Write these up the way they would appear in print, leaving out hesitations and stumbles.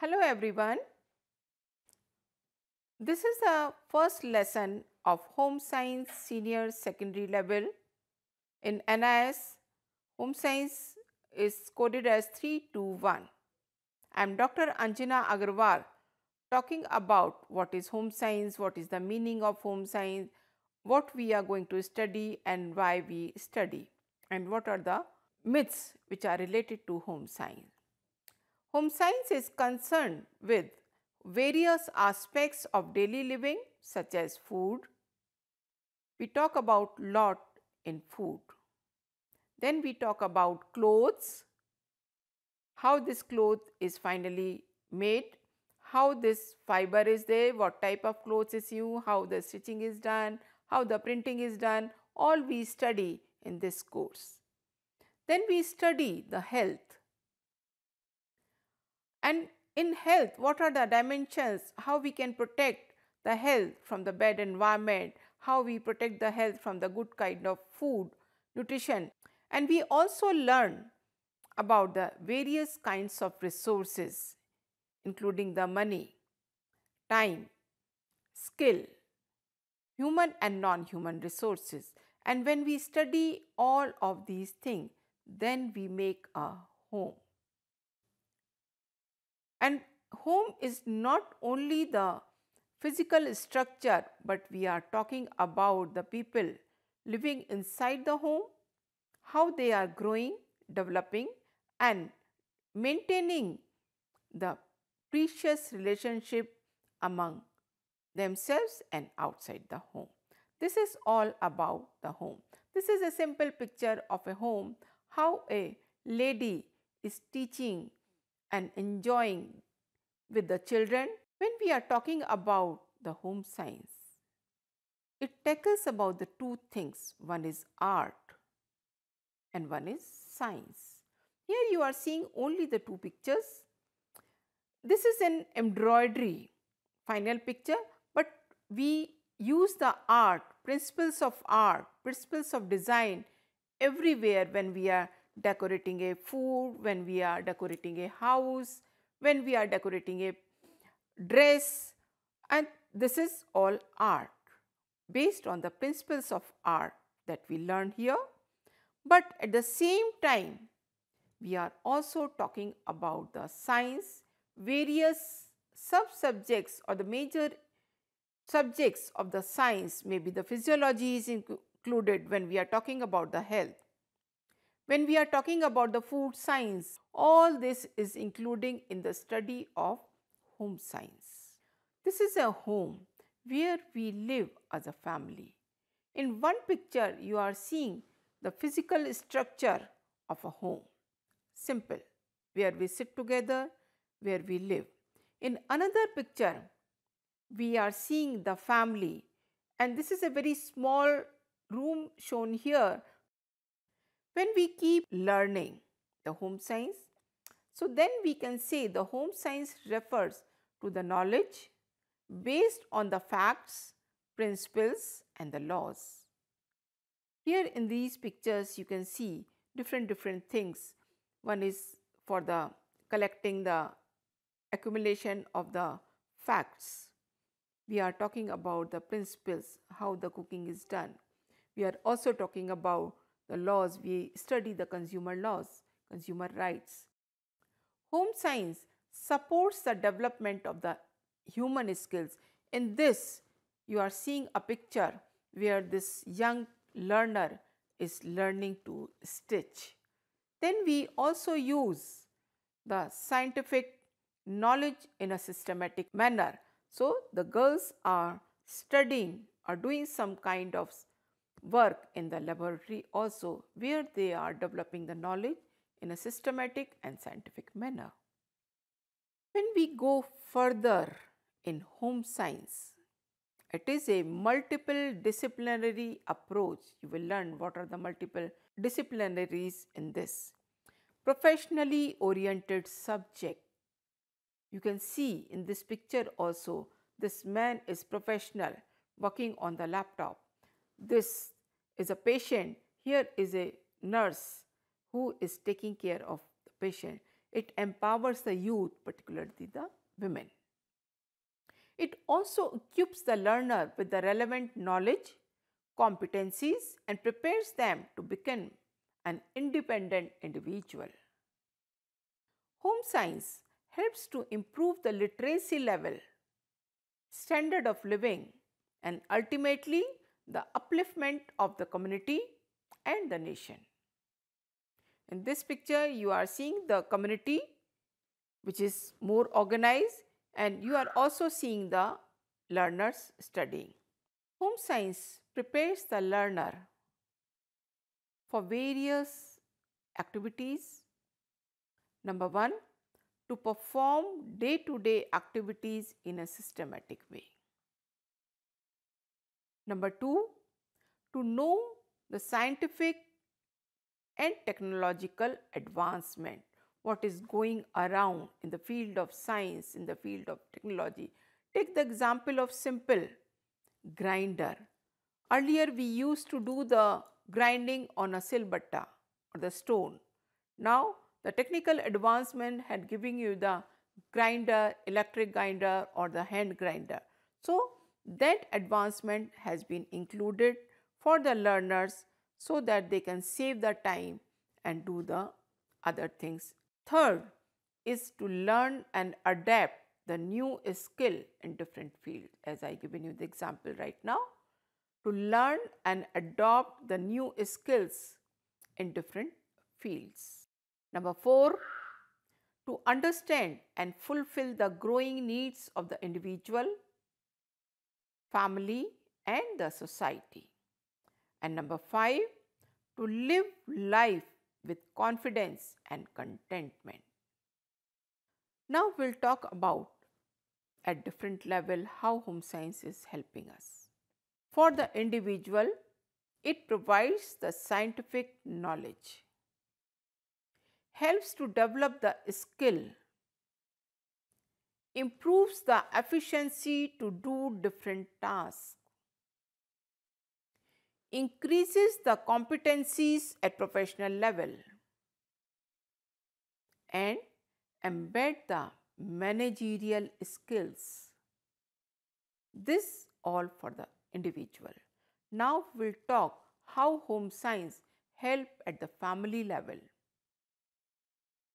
Hello everyone. This is the first lesson of Home Science Senior Secondary level in NIOS. Home Science is coded as 321. I am Dr. Anjana Agarwal talking about what is home science, what is the meaning of home science, what we are going to study and why we study, and what are the myths which are related to home science. Home science is concerned with various aspects of daily living such as food. We talk about lot in food. Then we talk about clothes, how this cloth is finally made, how this fiber is there, what type of clothes is used, how the stitching is done, how the printing is done, all we study in this course. Then we study the health. And in health, what are the dimensions, how we can protect the health from the bad environment, how we protect the health from the good kind of food, nutrition. And we also learn about the various kinds of resources, including the money, time, skill, human and non-human resources. And when we study all of these things, then we make a home. And home is not only the physical structure, but we are talking about the people living inside the home, how they are growing, developing, and maintaining the precious relationship among themselves and outside the home. This is all about the home. This is a simple picture of a home, how a lady is teaching and enjoying with the children. When we are talking about the home science, it tackles about the two things. One is art and one is science. Here you are seeing only the two pictures. This is an embroidery final picture, but we use the art, principles of design everywhere when we are decorating a food, when we are decorating a house, when we are decorating a dress, and this is all art based on the principles of art that we learn here. But at the same time, we are also talking about the science, various sub-subjects or the major subjects of the science, maybe the physiology is included when we are talking about the health. When we are talking about the food science, all this is including in the study of home science. This is a home where we live as a family. In one picture, you are seeing the physical structure of a home. Simple, where we sit together, where we live. In another picture, we are seeing the family, and this is a very small room shown here. When we keep learning the home science, so then we can say the home science refers to the knowledge based on the facts, principles, and the laws. Here in these pictures, you can see different things. One is for the collecting the accumulation of the facts. We are talking about the principles, how the cooking is done. We are also talking about the laws. We study the consumer laws, consumer rights. Home science supports the development of the human skills. In this, you are seeing a picture where this young learner is learning to stitch. Then we also use the scientific knowledge in a systematic manner. So the girls are studying or doing some kind of work in the laboratory also, where they are developing the knowledge in a systematic and scientific manner. When we go further in home science, it is a multiple disciplinary approach. You will learn what are the multiple disciplinaries in this. Professionally oriented subject. You can see in this picture also, this man is professional working on the laptop. This is a patient. Here is a nurse who is taking care of the patient. It empowers the youth, particularly the women. It also equips the learner with the relevant knowledge, competencies, and prepares them to become an independent individual. Home science helps to improve the literacy level, standard of living, and ultimately the upliftment of the community and the nation. In this picture, you are seeing the community which is more organized, and you are also seeing the learners studying. Home science prepares the learner for various activities. Number one, to perform day-to-day activities in a systematic way. Number two, to know the scientific and technological advancement, what is going around in the field of science, in the field of technology. Take the example of simple grinder. Earlier we used to do the grinding on a silbatta or the stone. Now the technical advancement had given you the grinder, electric grinder or the hand grinder. So that advancement has been included for the learners so that they can save the time and do the other things. Third is to learn and adapt the new skill in different fields, as I given you the example right now. To learn and adopt the new skills in different fields. Number four, to understand and fulfill the growing needs of the individual, family, and the society. And number five, to live life with confidence and contentment. Now we'll talk about at different level how home science is helping us. For the individual, it provides the scientific knowledge, helps to develop the skill, improves the efficiency to do different tasks, increases the competencies at professional level, and embed the managerial skills. This all for the individual. Now we'll talk how home science help at the family level.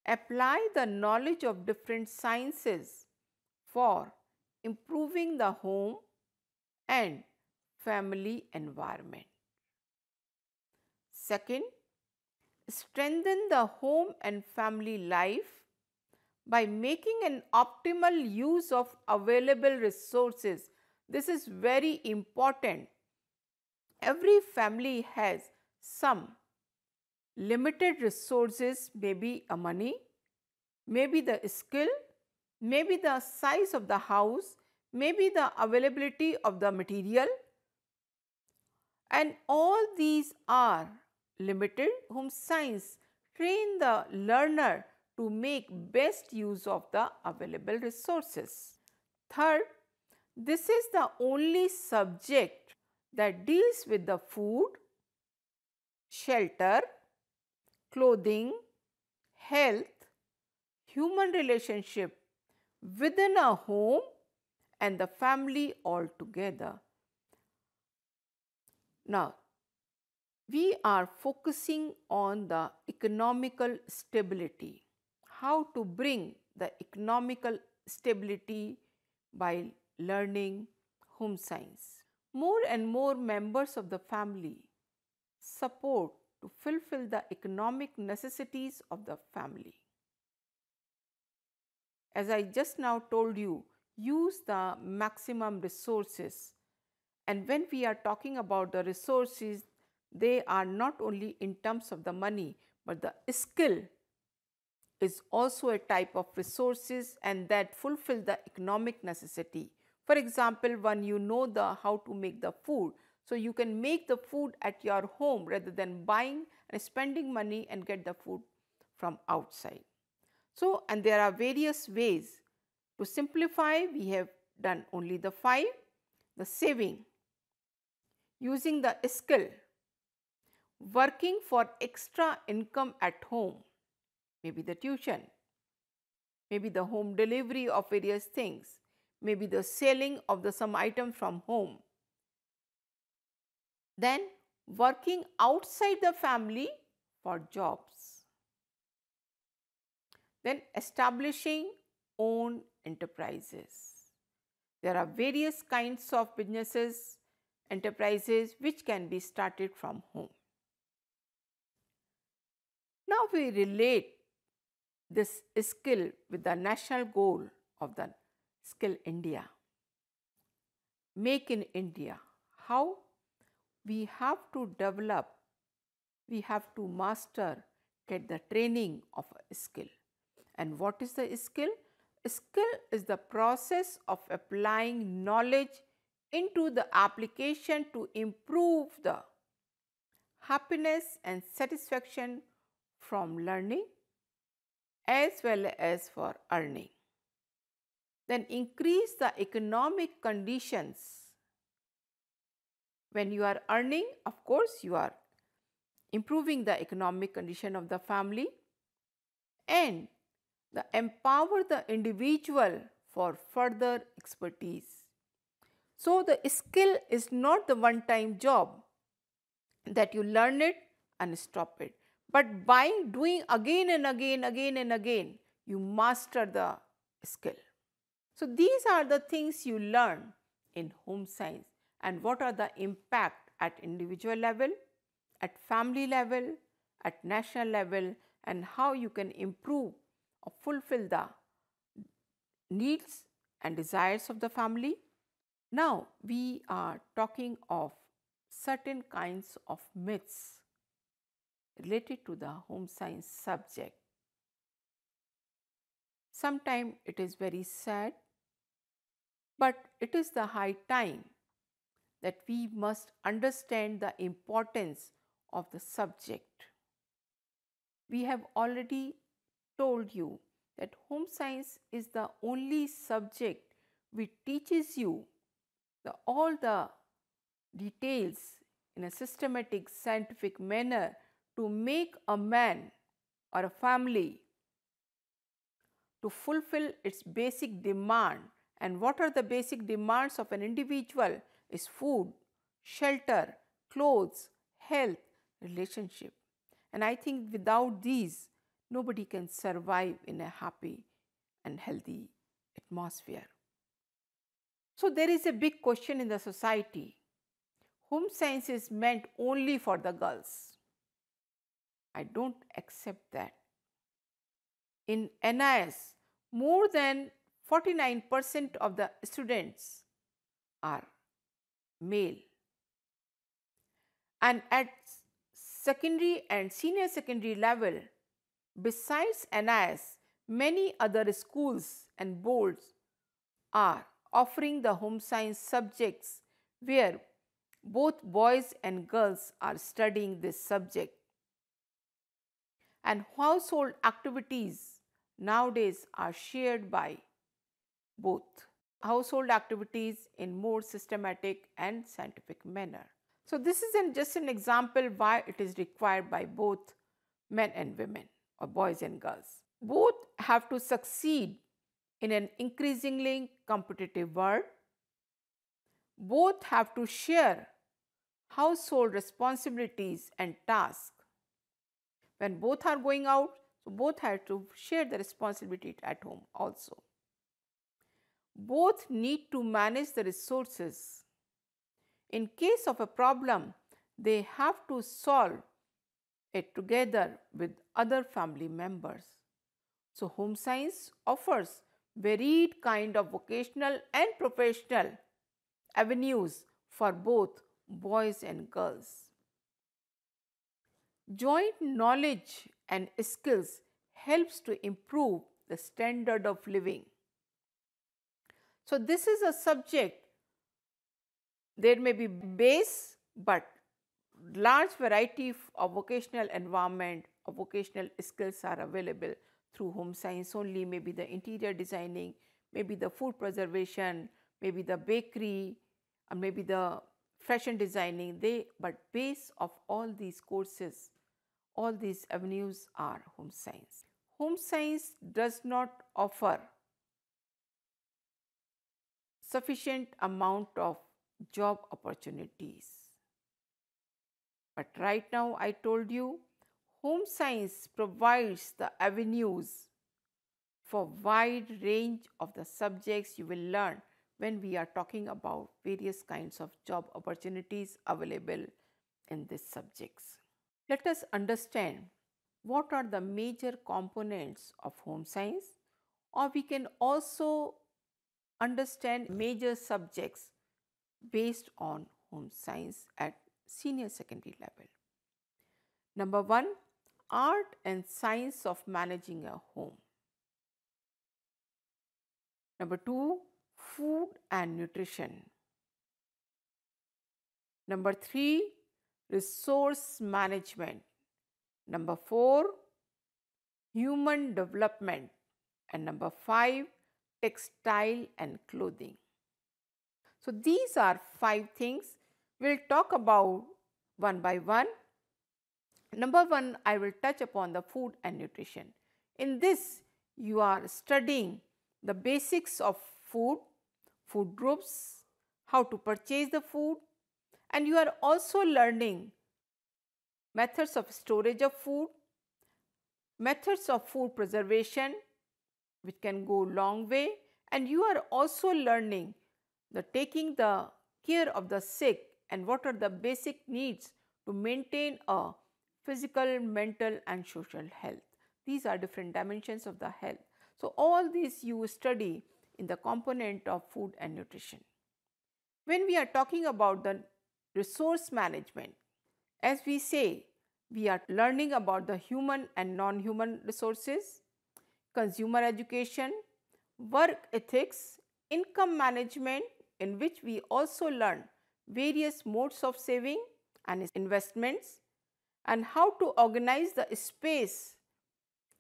Apply the knowledge of different sciences for improving the home and family environment. Second, strengthen the home and family life by making an optimal use of available resources. This is very important. Every family has some limited resources, maybe a money, maybe the skill, maybe the size of the house, maybe the availability of the material, and all these are limited. Home science train the learner to make best use of the available resources. Third, this is the only subject that deals with the food, shelter, clothing, health, human relationship within a home and the family altogether. Now, we are focusing on the economical stability, how to bring the economical stability by learning home science. More and more members of the family support to fulfill the economic necessities of the family. As I just now told you, use the maximum resources. And when we are talking about the resources, they are not only in terms of the money, but the skill is also a type of resources and that fulfill the economic necessity. For example, when you know how to make the food, so you can make the food at your home rather than buying and spending money and get the food from outside. So, and there are various ways. To simplify, we have done only the 5, the saving, using the skill, working for extra income at home, maybe the tuition, maybe the home delivery of various things, maybe the selling of the some item from home. Then working outside the family for jobs. Then establishing own enterprises. There are various kinds of businesses, enterprises which can be started from home. Now we relate this skill with the national goal of the Skill India. Make in India. How? We have to develop, we have to master, get the training of a skill. And what is the skill? Skill is the process of applying knowledge into the application to improve the happiness and satisfaction from learning as well as for earning. Then increase the economic conditions. When you are earning, of course, you are improving the economic condition of the family, and empower the individual for further expertise. So the skill is not the one-time job that you learn it and stop it, but by doing again and again, you master the skill. So these are the things you learn in home science, and what are the impact at individual level, at family level, at national level, and how you can improve or fulfill the needs and desires of the family. Now we are talking of certain kinds of myths related to the home science subject. Sometimes it is very sad, but it is the high time that we must understand the importance of the subject. We have already told you that home science is the only subject which teaches you all the details in a systematic scientific manner to make a man or a family to fulfill its basic demand. And what are the basic demands of an individual is food, shelter, clothes, health, relationship. And I think without these, nobody can survive in a happy and healthy atmosphere. So there is a big question in the society. Home science is meant only for the girls. I don't accept that. In NIOS, more than 49% of the students are male. And at secondary and senior secondary level, besides NIOS, many other schools and boards are offering the home science subjects where both boys and girls are studying this subject. And household activities nowadays are shared by both. Household activities in more systematic and scientific manner. So this is just an example why it is required by both men and women or boys and girls. Both have to succeed in an increasingly competitive world. Both have to share household responsibilities and tasks. When both are going out, so both have to share the responsibility at home also. Both need to manage the resources. In case of a problem, they have to solve it together with other family members. So home science offers varied kind of vocational and professional avenues for both boys and girls. Joint knowledge and skills helps to improve the standard of living. So this is a subject, there may be base, but large variety of vocational environment or vocational skills are available through home science only, maybe the interior designing, maybe the food preservation, maybe the bakery, or maybe the fashion designing. But base of all these courses, all these avenues are home science. home science does not offer sufficient amount of job opportunities. But right now I told you, home science provides the avenues for wide range of the subjects you will learn when we are talking about various kinds of job opportunities available in these subjects. Let us understand what are the major components of home science, or we can also understand major subjects based on home science at senior secondary level. Number 1, art and science of managing a home. Number 2, food and nutrition. Number 3, resource management. Number 4, human development. And number 5, textile and clothing. So these are 5 things. We'll talk about one by one. Number 1, I will touch upon the food and nutrition. In this, you are studying the basics of food, food groups, how to purchase the food, and you are also learning methods of storage of food, methods of food preservation, which can go long way, and you are also learning the taking the care of the sick and what are the basic needs to maintain a physical, mental and social health. These are different dimensions of the health. So all these you study in the component of food and nutrition. When we are talking about the resource management, as we say, we are learning about the human and non-human resources, consumer education, work ethics, income management, in which we also learn various modes of saving and investments, and how to organize the space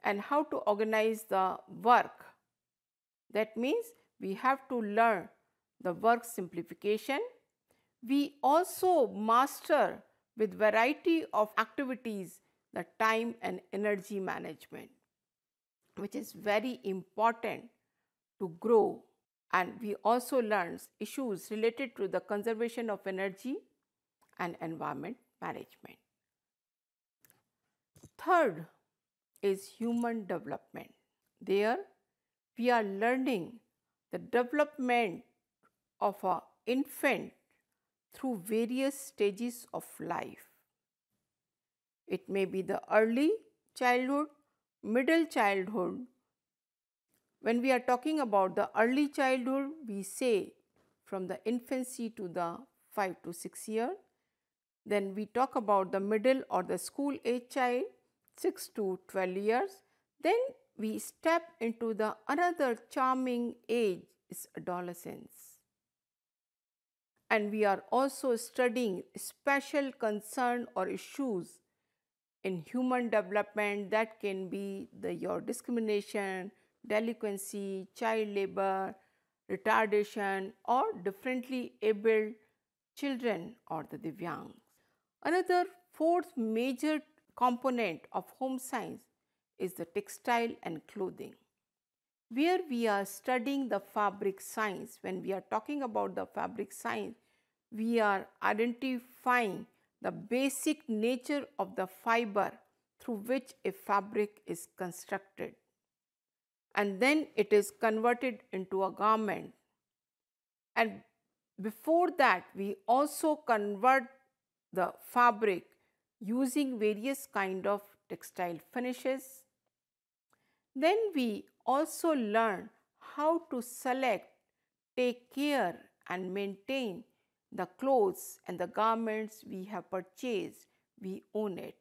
and how to organize the work. That means we have to learn the work simplification. We also master with variety of activities the time and energy management, which is very important to grow. And we also learn issues related to the conservation of energy and environment management. Third is human development. There we are learning the development of an infant through various stages of life. It may be the early childhood, middle childhood. When we are talking about the early childhood, we say from the infancy to the 5 to 6 year. Then we talk about the middle or the school age child, 6 to 12 years. Then we step into the another charming age is adolescence. And we are also studying special concern or issues in human development that can be your discrimination, delinquency, child labor, retardation, or differently abled children or the Divyangs. Another fourth major component of home science is the textile and clothing, where we are studying the fabric science. When we are talking about the fabric science, we are identifying the basic nature of the fiber through which a fabric is constructed, and then it is converted into a garment. And before that, we also convert the fabric using various kind of textile finishes. Then we also learn how to select, take care and maintain the clothes and the garments we have purchased. We own it.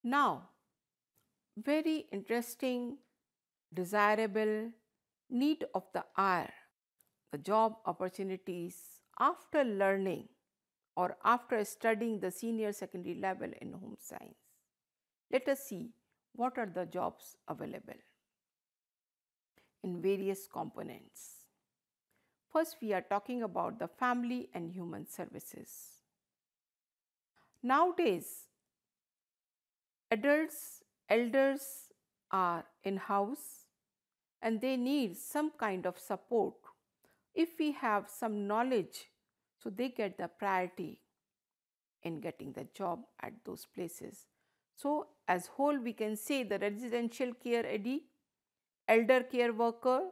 Now, very interesting, desirable, need of the hour, the job opportunities after learning or after studying the senior secondary level in home science. Let us see what are the jobs available in various components. First, we are talking about the family and human services. Nowadays, adults, elders are in-house and they need some kind of support. If we have some knowledge, so they get the priority in getting the job at those places. So as whole we can say the residential care AD, elder care worker,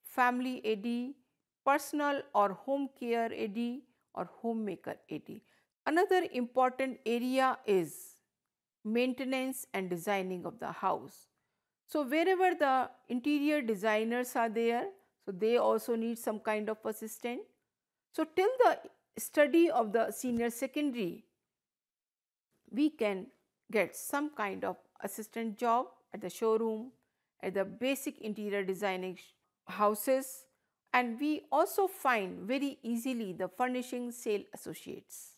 family AD, personal or home care AD or homemaker AD. Another important area is maintenance and designing of the house. So wherever the interior designers are there, so they also need some kind of assistant. So till the study of the senior secondary, we can get some kind of assistant job at the showroom, at the basic interior designing houses, and we also find very easily the furnishing sale associates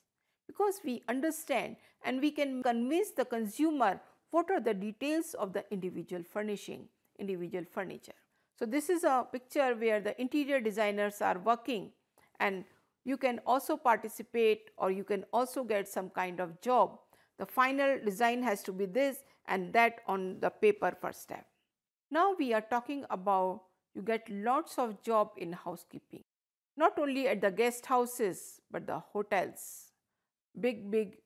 because we understand and we can convince the consumer what are the details of the individual furnishing, individual furniture. So this is a picture where the interior designers are working, and you can also participate or you can also get some kind of job. The final design has to be this and that on the paper first step. Now we are talking about you get lots of job in housekeeping, not only at the guest houses but the hotels, big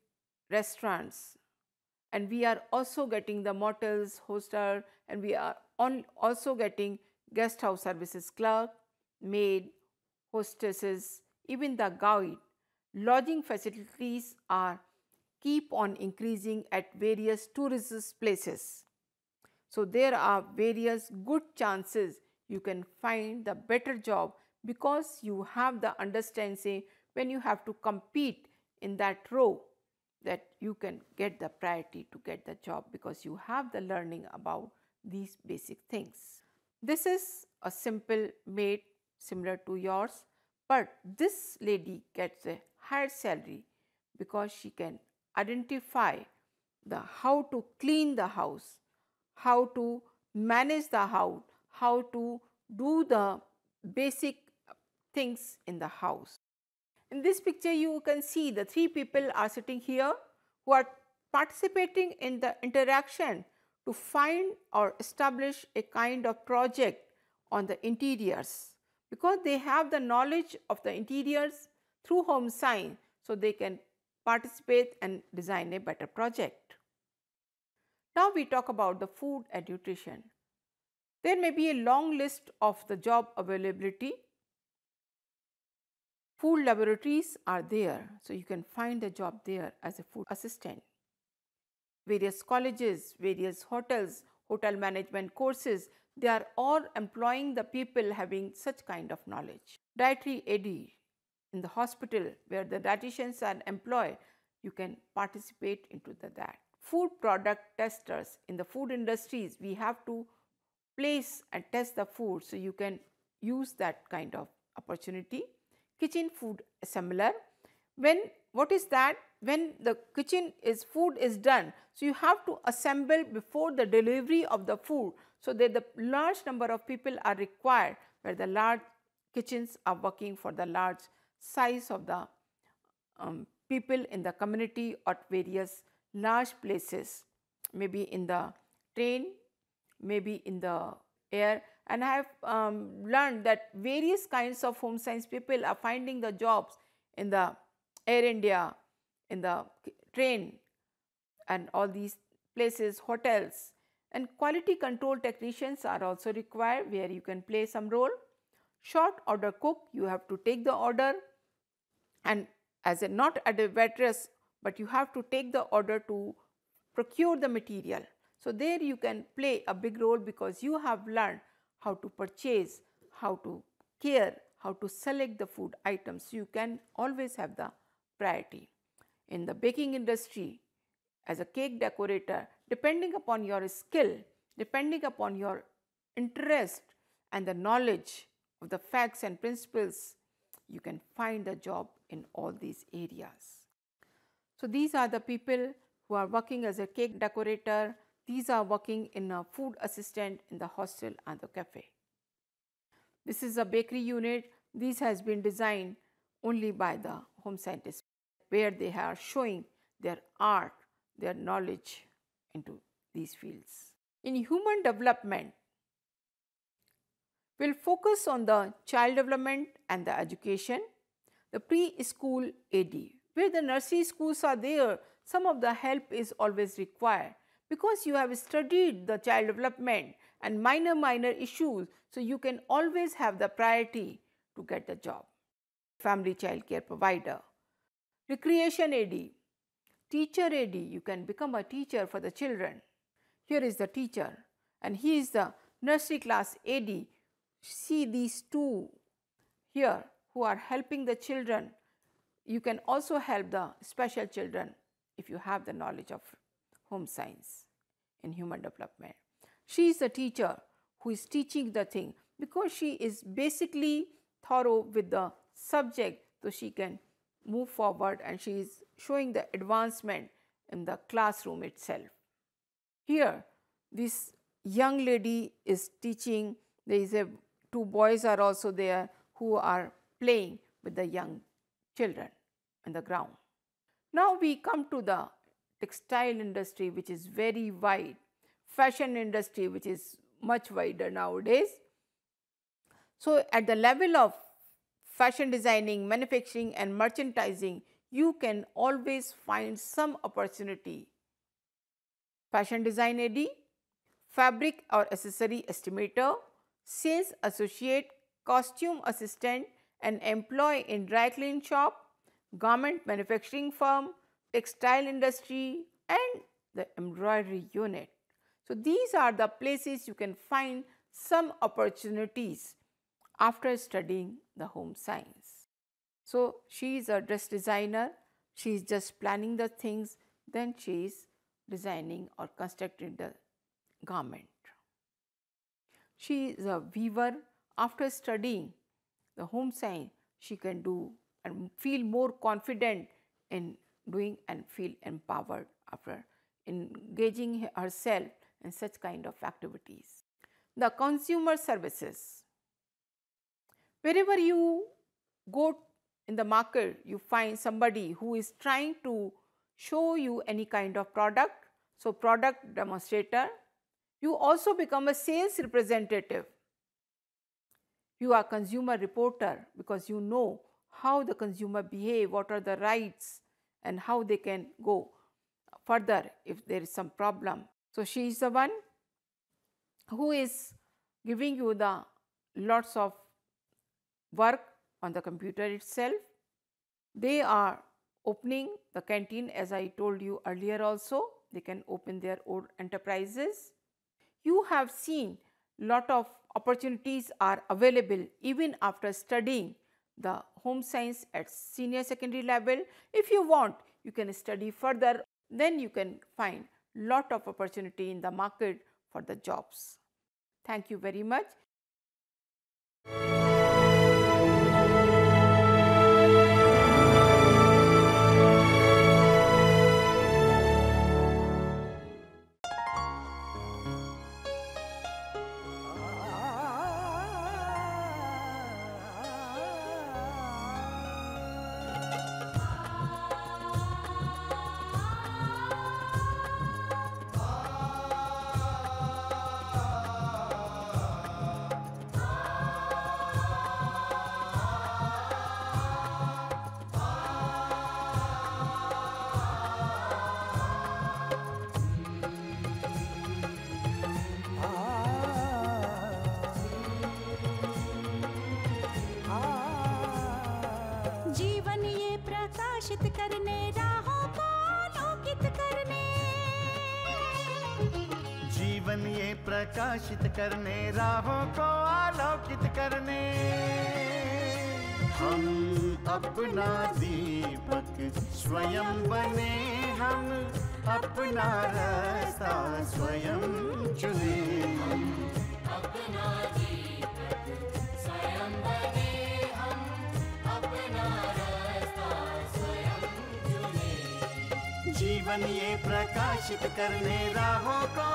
restaurants, and we are also getting the motels, hostel, and we are also getting guest house services clerk, maid, hostesses, even the guide. Lodging facilities are keep on increasing at various tourist places. So there are various good chances you can find the better job because you have the understanding when you have to compete in that row that you can get the priority to get the job because you have the learning about these basic things. This is a simple maid similar to yours, but this lady gets a higher salary because she can identify the how to clean the house, how to manage the house, how to do the basic things in the house. In this picture you can see the three people are sitting here who are participating in the interaction to find or establish a kind of project on the interiors because they have the knowledge of the interiors through home science, so they can participate and design a better project. Now we talk about the food and nutrition. There may be a long list of the job availability. Food laboratories are there, so you can find a job there as a food assistant. Various colleges, various hotels, hotel management courses, they are all employing the people having such kind of knowledge. Dietary AD in the hospital where the dietitians are employed, you can participate into that. Food product testers in the food industries, we have to place and test the food, so you can use that kind of opportunity. Kitchen food assembler, what is that? When the kitchen food is done, so you have to assemble before the delivery of the food, so that the large number of people are required where the large kitchens are working for the large size of the people in the community or various large places, maybe in the train, maybe in the air. And I have learned that various kinds of home science people are finding the jobs in the Air India, in the train and all these places, hotels. And quality control technicians are also required where you can play some role. Short order cook, you have to take the order and as a not at a waitress, but you have to take the order to procure the material. So there you can play a big role because you have learned how to purchase, how to care, how to select the food items. You can always have the priority. In the baking industry, as a cake decorator, depending upon your skill, depending upon your interest and the knowledge of the facts and principles, you can find a job in all these areas. So these are the people who are working as a cake decorator. These are working in a food assistant in the hostel and the cafe. This is a bakery unit. This has been designed only by the home scientists, where they are showing their art, their knowledge into these fields. In human development, we'll focus on the child development and the education, the preschool AD. Where the nursery schools are there, some of the help is always required because you have studied the child development and minor issues, so you can always have the priority to get the job. Family child care provider, recreation AD, teacher AD, you can become a teacher for the children. Here is the teacher and he is the nursery class AD. See these two here who are helping the children. You can also help the special children if you have the knowledge of home science in human development. She is the teacher who is teaching the thing because she is basically thorough with the subject, so she can move forward and she is showing the advancement in the classroom itself. Here this young lady is teaching. There is two boys are also there who are playing with the young children on the ground. Now we come to the textile industry, which is very wide, fashion industry, which is much wider nowadays. So at the level of fashion designing, manufacturing and merchandising, you can always find some opportunity. Fashion design AD, fabric or accessory estimator, sales associate, costume assistant, an employee in dry clean shop, garment manufacturing firm, textile industry and the embroidery unit. So these are the places you can find some opportunities after studying the home science. So she is a dress designer, she is just planning the things, then she is designing or constructing the garment. She is a weaver. After studying the home science, she can do and feel more confident in doing and feel empowered after engaging herself in such kind of activities. The consumer services. Wherever you go in the market, you find somebody who is trying to show you any kind of product. So product demonstrator. You also become a sales representative. You are consumer reporter because you know how the consumer behave, what are the rights and how they can go further if there is some problem. So she is the one who is giving you the lots of work on the computer itself. They are opening the canteen, as I told you earlier also. They can open their own enterprises. You have seen lot of opportunities are available even after studying the home science at senior secondary level. If you want, you can study further, then you can find lot of opportunity in the market for the jobs. Thank you very much. करने राहों को आलोकित करने, जीवन ये प्रकाशित करने राहों को आलोकित करने, हम अपना दीपक स्वयं बने, हम अपना रास्ता स्वयं चुने, हम अपना दीपक स्वयं बने, हम अपना रास्ता स्वयं चुने, जीवन ये प्रकाशित करने राहों को